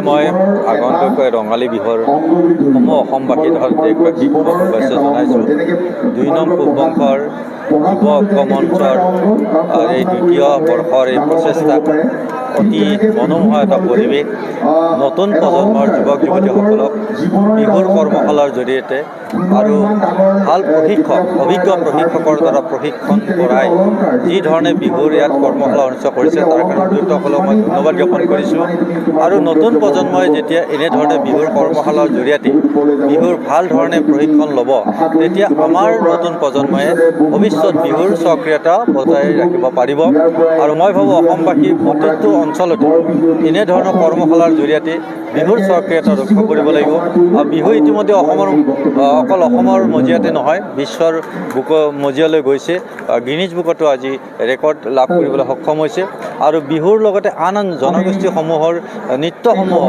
মই আগন্তুক ৰঙালী বিহুৰ সমূহ অসমবাসী তথা দেশবাসীক শুভেচ্ছা জনাইছোঁ। ২ নং পূববংশৰ যুৱ ঐক্য মঞ্চৰ এই দ্বিতীয় বৰ্ষৰ এই প্ৰচেষ্টা অতি মনোমোহা এটা পৰিৱেশ। নতুন প্ৰজন্মৰ যুৱক যুৱতীসকলক বিহুৰ কৰ্মশালাৰ জৰিয়তে আৰু ভাল প্ৰশিক্ষক অভিজ্ঞ প্ৰশিক্ষকৰ দ্বাৰা প্ৰশিক্ষণ কৰাই যি ধৰণে বিহুৰ ইয়াত কৰ্মশালা অনুষ্ঠিত কৰিছে তাৰ কাৰণে উদ্যোক্তাসকলক মই ধন্যবাদ জ্ঞাপন কৰিছোঁ। আৰু নতুন প্ৰজন্মই যেতিয়া এনেধৰণে বিহুৰ কৰ্মশালাৰ জৰিয়তে বিহুৰ ভাল ধৰণে প্ৰশিক্ষণ ল'ব তেতিয়া আমাৰ নতুন প্ৰজন্মই ভৱিষ্যত বিহুৰ স্বকীয়তা বজাই ৰাখিব পাৰিব। আৰু মই ভাবোঁ অসমবাসী প্ৰতিটো অঞ্চলতে এনেধৰণৰ কৰ্মশালাৰ জৰিয়তে বিহুৰ স্বকীয়তা ৰক্ষা কৰিব লাগিব। আৰু বিহু ইতিমধ্যে অকল অসমৰ মজিয়াতে নহয় বিশ্বৰ মজিয়ালৈ গৈছে। গিনিজ বুকতো আজি ৰেকৰ্ড লাভ কৰিবলৈ সক্ষম হৈছে। আৰু বিহুৰ লগতে আন আন জনগোষ্ঠীসমূহৰ নৃত্যসমূহ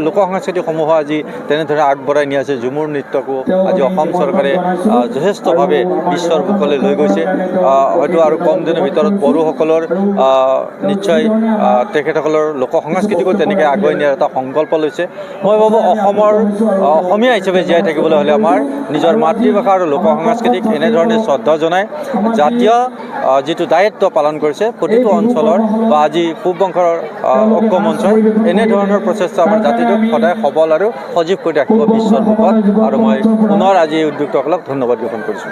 লোক সংস্কৃতিসমূহ আজি তেনেদৰে আগবঢ়াই নি আছে। ঝুমুৰ নৃত্যকো আজি অসম চৰকাৰে যথেষ্টভাৱে বিশ্বৰ বুকলৈ লৈ গৈছে। হয়তো আৰু কম দিনৰ ভিতৰত বড়োসকলৰ নিশ্চয় তেখেতসকলৰ লোক সংস্কৃতিকো তেনেকৈ আগুৱাই নিয়াৰ এটা সংকল্প লৈছে। মই ভাবোঁ অসমীয়া হিচাপে জীয়াই থাকিবলৈ হ'লে আমাৰ নিজৰ মাতৃভাষা আৰু লোক সংস্কৃতিক এনেধৰণে শ্ৰদ্ধা জনাই জাতীয় যিটো দায়িত্ব পালন কৰিছে প্ৰতিটো অঞ্চলৰ বা আজি পূববংশৰ ঐক্য মঞ্চই এনেধৰণৰ প্ৰচেষ্টা আমাৰ জাতিটোক সদায় সবল আৰু সজীৱ কৰি ৰাখিব বিশ্বৰ বুকত। আৰু মই পুনৰ আজি এই উদ্যোক্তাসকলক ধন্যবাদ জ্ঞাপন কৰিছোঁ।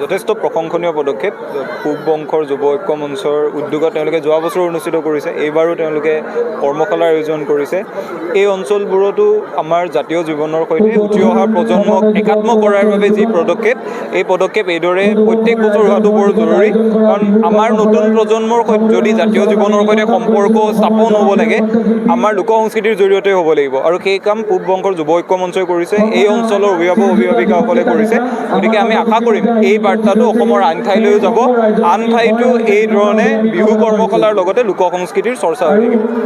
যথেষ্ট প্ৰশংসনীয় পদক্ষেপ পূববংশৰ যুৱ ঐক্য মঞ্চৰ উদ্যোগত তেওঁলোকে যোৱা বছৰ অনুষ্ঠিত কৰিছে। এইবাৰো তেওঁলোকে কৰ্মশালাৰ আয়োজন কৰিছে। এই অঞ্চলবোৰতো আমাৰ জাতীয় জীৱনৰ সৈতে উঠি অহা প্ৰজন্মক একাত্ম কৰাৰ বাবে যি পদক্ষেপ এই পদক্ষেপ এইদৰে প্ৰত্যেক বছৰ হোৱাটো বৰ জৰুৰী। কাৰণ আমাৰ নতুন প্ৰজন্মৰ সৈতে যদি জাতীয় জীৱনৰ সৈতে সম্পৰ্ক স্থাপন হ'ব লাগে আমাৰ লোক সংস্কৃতিৰ জৰিয়তে হ'ব লাগিব। আৰু সেই কাম পূববংশৰ যুৱ ঐক্য মঞ্চই কৰিছে, এই অঞ্চলৰ অভিভাৱক অভিভাৱিকাসকলে কৰিছে। গতিকে আমি আশা কৰিম এই বাৰ্তাটো অসমৰ আন ঠাইলৈও যাব, আন ঠাইতো এই ধৰণে বিহু কৰ্মশালাৰ লগতে লোক সংস্কৃতিৰ চৰ্চা হৈ থাকিব।